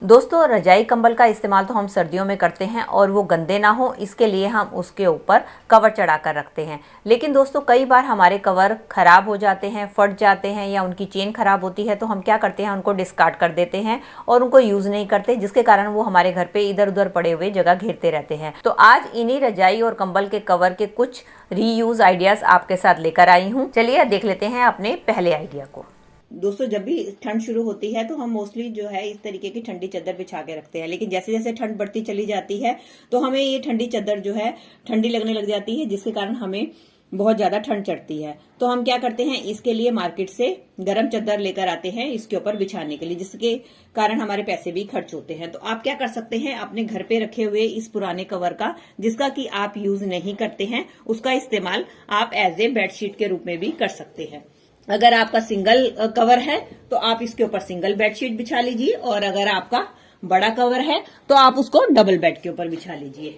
दोस्तों, रजाई कंबल का इस्तेमाल तो हम सर्दियों में करते हैं और वो गंदे ना हो इसके लिए हम उसके ऊपर कवर चढ़ा कर रखते हैं। लेकिन दोस्तों, कई बार हमारे कवर ख़राब हो जाते हैं, फट जाते हैं या उनकी चेन ख़राब होती है, तो हम क्या करते हैं, उनको डिस्कार्ड कर देते हैं और उनको यूज़ नहीं करते, जिसके कारण वो हमारे घर पर इधर उधर पड़े हुए जगह घेरते रहते हैं। तो आज इन्हीं रजाई और कंबल के कवर के कुछ रीयूज़ आइडियाज़ आपके साथ लेकर आई हूँ। चलिए देख लेते हैं अपने पहले आइडिया को। दोस्तों, जब भी ठंड शुरू होती है तो हम मोस्टली जो है इस तरीके की ठंडी चादर बिछा के रखते हैं, लेकिन जैसे जैसे ठंड बढ़ती चली जाती है तो हमें ये ठंडी चादर जो है ठंडी लगने लग जाती है, जिसके कारण हमें बहुत ज्यादा ठंड चढ़ती है। तो हम क्या करते हैं, इसके लिए मार्केट से गर्म चादर लेकर आते हैं इसके ऊपर बिछाने के लिए, जिसके कारण हमारे पैसे भी खर्च होते हैं। तो आप क्या कर सकते हैं, अपने घर पे रखे हुए इस पुराने कवर का, जिसका कि आप यूज नहीं करते हैं, उसका इस्तेमाल आप एज ए बेडशीट के रूप में भी कर सकते हैं। अगर आपका सिंगल कवर है तो आप इसके ऊपर सिंगल बेडशीट बिछा लीजिए, और अगर आपका बड़ा कवर है तो आप उसको डबल बेड के ऊपर बिछा लीजिए।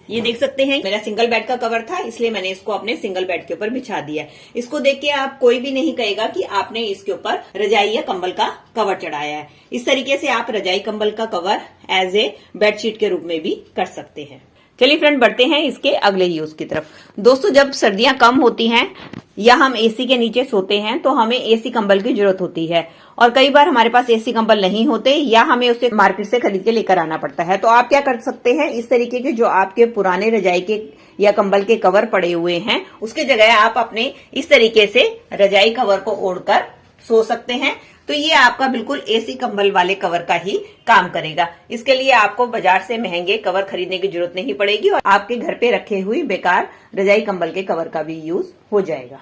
ये देख सकते हैं, मेरा सिंगल बेड का कवर था, इसलिए मैंने इसको अपने सिंगल बेड के ऊपर बिछा दिया। इसको देख के आप कोई भी नहीं कहेगा कि आपने इसके ऊपर रजाई या कंबल का कवर चढ़ाया है। इस तरीके से आप रजाई कंबल का कवर एज ए बेडशीट के रूप में भी कर सकते हैं। चलिए फ्रेंड, बढ़ते हैं इसके अगले यूज की तरफ। दोस्तों, जब सर्दियां कम होती हैं या हम एसी के नीचे सोते हैं तो हमें एसी कंबल की जरूरत होती है, और कई बार हमारे पास एसी कंबल नहीं होते या हमें उसे मार्केट से खरीद के लेकर आना पड़ता है। तो आप क्या कर सकते हैं, इस तरीके के जो आपके पुराने रजाई के या कंबल के कवर पड़े हुए हैं, उसके जगह आप अपने इस तरीके से रजाई कवर को ओढ़कर सो सकते हैं। तो ये आपका बिल्कुल एसी कंबल वाले कवर का ही काम करेगा। इसके लिए आपको बाजार से महंगे कवर खरीदने की जरूरत नहीं पड़ेगी और आपके घर पे रखे हुए बेकार रजाई कंबल के कवर का भी यूज हो जाएगा।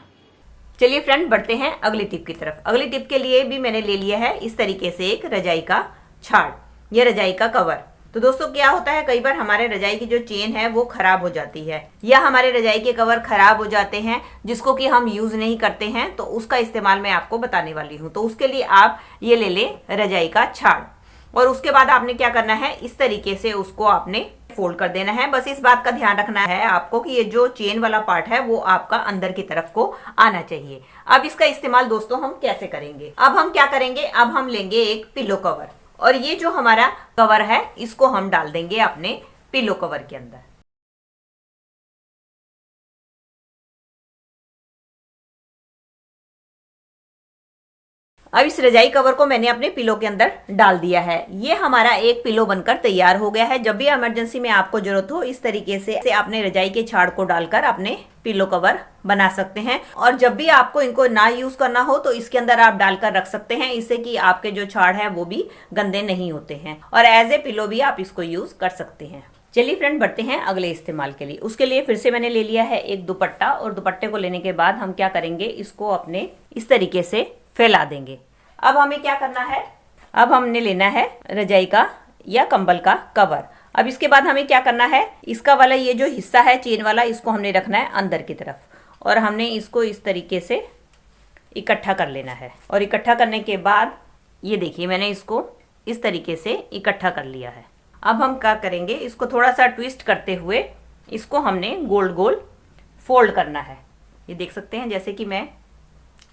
चलिए फ्रेंड, बढ़ते हैं अगली टिप की तरफ। अगली टिप के लिए भी मैंने ले लिया है इस तरीके से एक रजाई का छाड़, ये रजाई का कवर। तो दोस्तों, क्या होता है, कई बार हमारे रजाई की जो चेन है वो खराब हो जाती है या हमारे रजाई के कवर खराब हो जाते हैं जिसको कि हम यूज नहीं करते हैं, तो उसका इस्तेमाल मैं आपको बताने वाली हूँ। तो उसके लिए आप ये ले लें रजाई का छाड़, और उसके बाद आपने क्या करना है, इस तरीके से उसको आपने फोल्ड कर देना है। बस इस बात का ध्यान रखना है आपको कि ये जो चेन वाला पार्ट है वो आपका अंदर की तरफ को आना चाहिए। अब इसका इस्तेमाल दोस्तों हम कैसे करेंगे, अब हम क्या करेंगे, अब हम लेंगे एक पिलो कवर, और ये जो हमारा कवर है इसको हम डाल देंगे अपने पिलो कवर के अंदर। अब इस रजाई कवर को मैंने अपने पिलो के अंदर डाल दिया है। ये हमारा एक पिलो बनकर तैयार हो गया है। जब भी इमरजेंसी में आपको जरूरत हो, इस तरीके से अपने रजाई के छाड़ को डालकर अपने पिलो कवर बना सकते हैं। और जब भी आपको इनको ना यूज करना हो तो इसके अंदर आप डालकर रख सकते हैं, इससे कि आपके जो छाड़ है वो भी गंदे नहीं होते हैं, और एज ए पिलो भी आप इसको यूज कर सकते हैं। चलिए फ्रेंड, बढ़ते हैं अगले इस्तेमाल के लिए। उसके लिए फिर से मैंने ले लिया है एक दुपट्टा, और दुपट्टे को लेने के बाद हम क्या करेंगे, इसको अपने इस तरीके से फैला देंगे। अब हमें क्या करना है, अब हमने लेना है रजाई का या कंबल का कवर। अब इसके बाद हमें क्या करना है, इसका वाला ये जो हिस्सा है चेन वाला, इसको हमने रखना है अंदर की तरफ, और हमने इसको इस तरीके से इकट्ठा कर लेना है। और इकट्ठा करने के बाद ये देखिए, मैंने इसको इस तरीके से इकट्ठा कर लिया है। अब हम क्या करेंगे, इसको थोड़ा सा ट्विस्ट करते हुए इसको हमने गोल गोल फोल्ड करना है। ये देख सकते हैं, जैसे कि मैं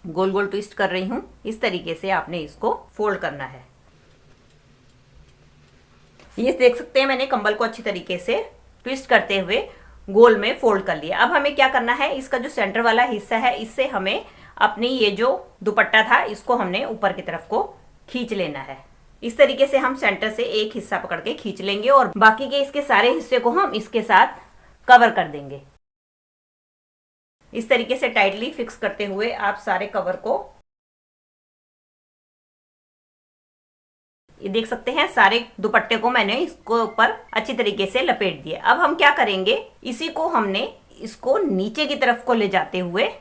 गोल गोल ट्विस्ट कर रही हूं, इस तरीके से आपने इसको फोल्ड करना है। ये देख सकते हैं, मैंने कंबल को अच्छी तरीके से ट्विस्ट करते हुए गोल में फोल्ड कर लिया। अब हमें क्या करना है, इसका जो सेंटर वाला हिस्सा है, इससे हमें अपनी ये जो दुपट्टा था इसको हमने ऊपर की तरफ को खींच लेना है। इस तरीके से हम सेंटर से एक हिस्सा पकड़ के खींच लेंगे और बाकी के इसके सारे हिस्से को हम इसके साथ कवर कर देंगे। इस तरीके से टाइटली फिक्स करते हुए आप सारे कवर को, ये देख सकते हैं, सारे दुपट्टे को मैंने इसको ऊपर अच्छी तरीके से लपेट दिया। अब हम क्या करेंगे, इसी को हमने इसको नीचे की तरफ को ले जाते हुए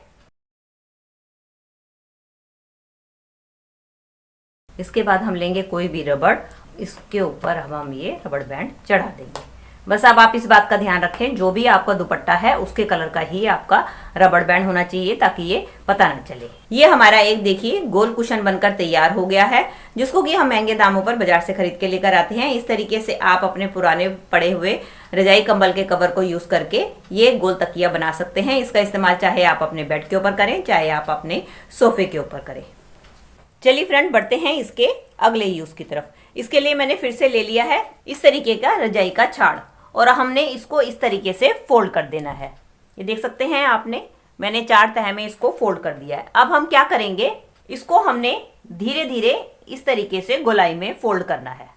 इसके बाद हम लेंगे कोई भी रबड़, इसके ऊपर हम ये रबड़ बैंड चढ़ा देंगे। बस अब आप इस बात का ध्यान रखें, जो भी आपका दुपट्टा है उसके कलर का ही आपका रबड़ बैंड होना चाहिए, ताकि ये पता न चले। ये हमारा एक देखिए गोल कुशन बनकर तैयार हो गया है, जिसको कि हम महंगे दामों पर बाजार से खरीद के लेकर आते हैं। इस तरीके से आप अपने पुराने पड़े हुए रजाई कंबल के कवर को यूज करके ये गोल तकिया बना सकते हैं। इसका इस्तेमाल चाहे आप अपने बेड के ऊपर करें, चाहे आप अपने सोफे के ऊपर करें। चलिए फ्रेंड, बढ़ते हैं इसके अगले यूज की तरफ। इसके लिए मैंने फिर से ले लिया है इस तरीके का रजाई का छाड़, और हमने इसको इस तरीके से फोल्ड कर देना है। ये देख सकते हैं आपने, मैंने 4 तह में इसको फोल्ड कर दिया है। अब हम क्या करेंगे, इसको हमने धीरे धीरे इस तरीके से गोलाई में फोल्ड करना है।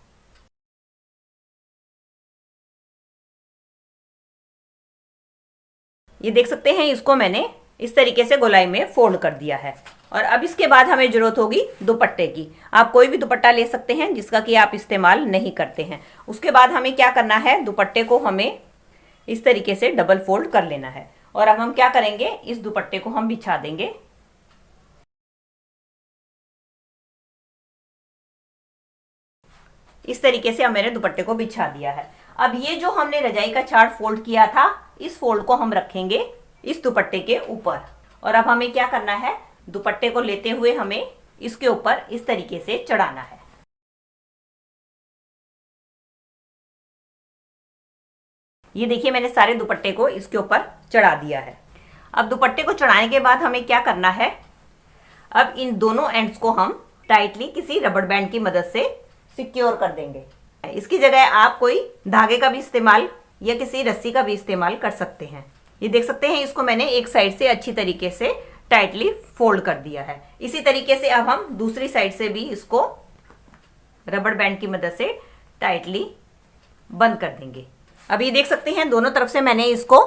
ये देख सकते हैं, इसको मैंने इस तरीके से गोलाई में फोल्ड कर दिया है। और अब इसके बाद हमें जरूरत होगी दुपट्टे की। आप कोई भी दुपट्टा ले सकते हैं जिसका कि आप इस्तेमाल नहीं करते हैं। उसके बाद हमें क्या करना है, दुपट्टे को हमें इस तरीके से डबल फोल्ड कर लेना है। और अब हम क्या करेंगे, इस दुपट्टे को हम बिछा देंगे। इस तरीके से अब मैंने दुपट्टे को बिछा दिया है। अब ये जो हमने रजाई का छाड़ फोल्ड किया था, इस फोल्ड को हम रखेंगे इस दुपट्टे के ऊपर। और अब हमें क्या करना है, दुपट्टे को लेते हुए हमें इसके ऊपर इस तरीके से चढ़ाना है। ये देखिए, मैंने सारे दुपट्टे को इसके ऊपर चढ़ा दिया है। अब दुपट्टे को चढ़ाने के बाद हमें क्या करना है, अब इन दोनों एंड्स को हम टाइटली किसी रबड़ बैंड की मदद से सिक्योर कर देंगे। इसकी जगह आप कोई धागे का भी इस्तेमाल या किसी रस्सी का भी इस्तेमाल कर सकते हैं। ये देख सकते हैं, इसको मैंने एक साइड से अच्छी तरीके से टाइटली फोल्ड कर दिया है। इसी तरीके से अब हम दूसरी साइड से भी इसको रबड़ बैंड की मदद से टाइटली बंद कर देंगे। अब ये देख सकते हैं, दोनों तरफ से मैंने इसको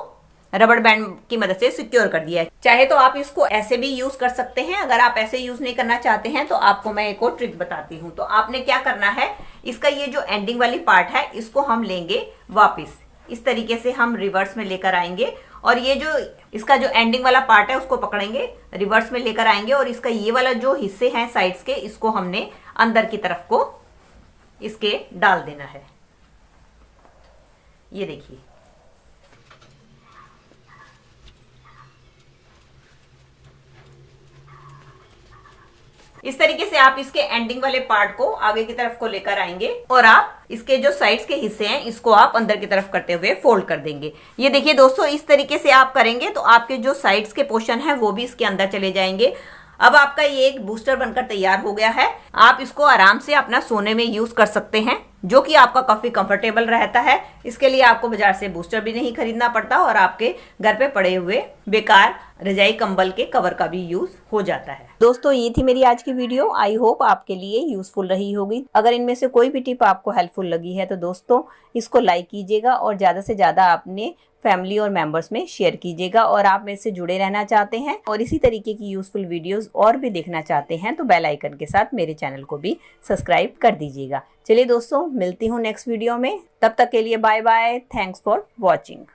रबड़ बैंड की मदद से सिक्योर कर दिया है। चाहे तो आप इसको ऐसे भी यूज कर सकते हैं। अगर आप ऐसे यूज नहीं करना चाहते हैं तो आपको मैं एक और ट्रिक बताती हूँ। तो आपने क्या करना है, इसका ये जो एंडिंग वाली पार्ट है इसको हम लेंगे वापिस, इस तरीके से हम रिवर्स में लेकर आएंगे। और ये जो इसका जो एंडिंग वाला पार्ट है उसको पकड़ेंगे, रिवर्स में लेकर आएंगे। और इसका ये वाला जो हिस्से हैं साइड्स के, इसको हमने अंदर की तरफ को इसके डाल देना है। ये देखिए, इस तरीके से आप इसके एंडिंग वाले पार्ट को आगे की तरफ को लेकर आएंगे और आप इसके जो साइड्स के हिस्से हैं इसको आप अंदर की तरफ करते हुए फोल्ड कर देंगे। ये देखिए दोस्तों, इस तरीके से आप करेंगे तो आपके जो साइड्स के पोर्शन है वो भी इसके अंदर चले जाएंगे। अब आपका ये एक बूस्टर बनकर तैयार हो गया है। आप इसको आराम से अपना सोने में यूज कर सकते हैं, जो कि आपका काफी कंफर्टेबल रहता है। इसके लिए आपको बाजार से बूस्टर भी नहीं खरीदना पड़ता और आपके घर पे पड़े हुए बेकार रजाई कंबल के कवर का भी यूज हो जाता है। दोस्तों, ये थी मेरी आज की वीडियो। आई होप आपके लिए यूजफुल रही होगी। अगर इनमें से कोई भी टिप आपको हेल्पफुल लगी है तो दोस्तों इसको लाइक कीजिएगा और ज्यादा से ज्यादा अपने फैमिली और मेंबर्स में शेयर कीजिएगा। और आप मेरे से जुड़े रहना चाहते हैं और इसी तरीके की यूजफुल वीडियोस और भी देखना चाहते हैं तो बेल आइकन के साथ मेरे चैनल को भी सब्सक्राइब कर दीजिएगा। चलिए दोस्तों, मिलती हूँ नेक्स्ट वीडियो में। तब तक के लिए bye bye. Thanks for watching.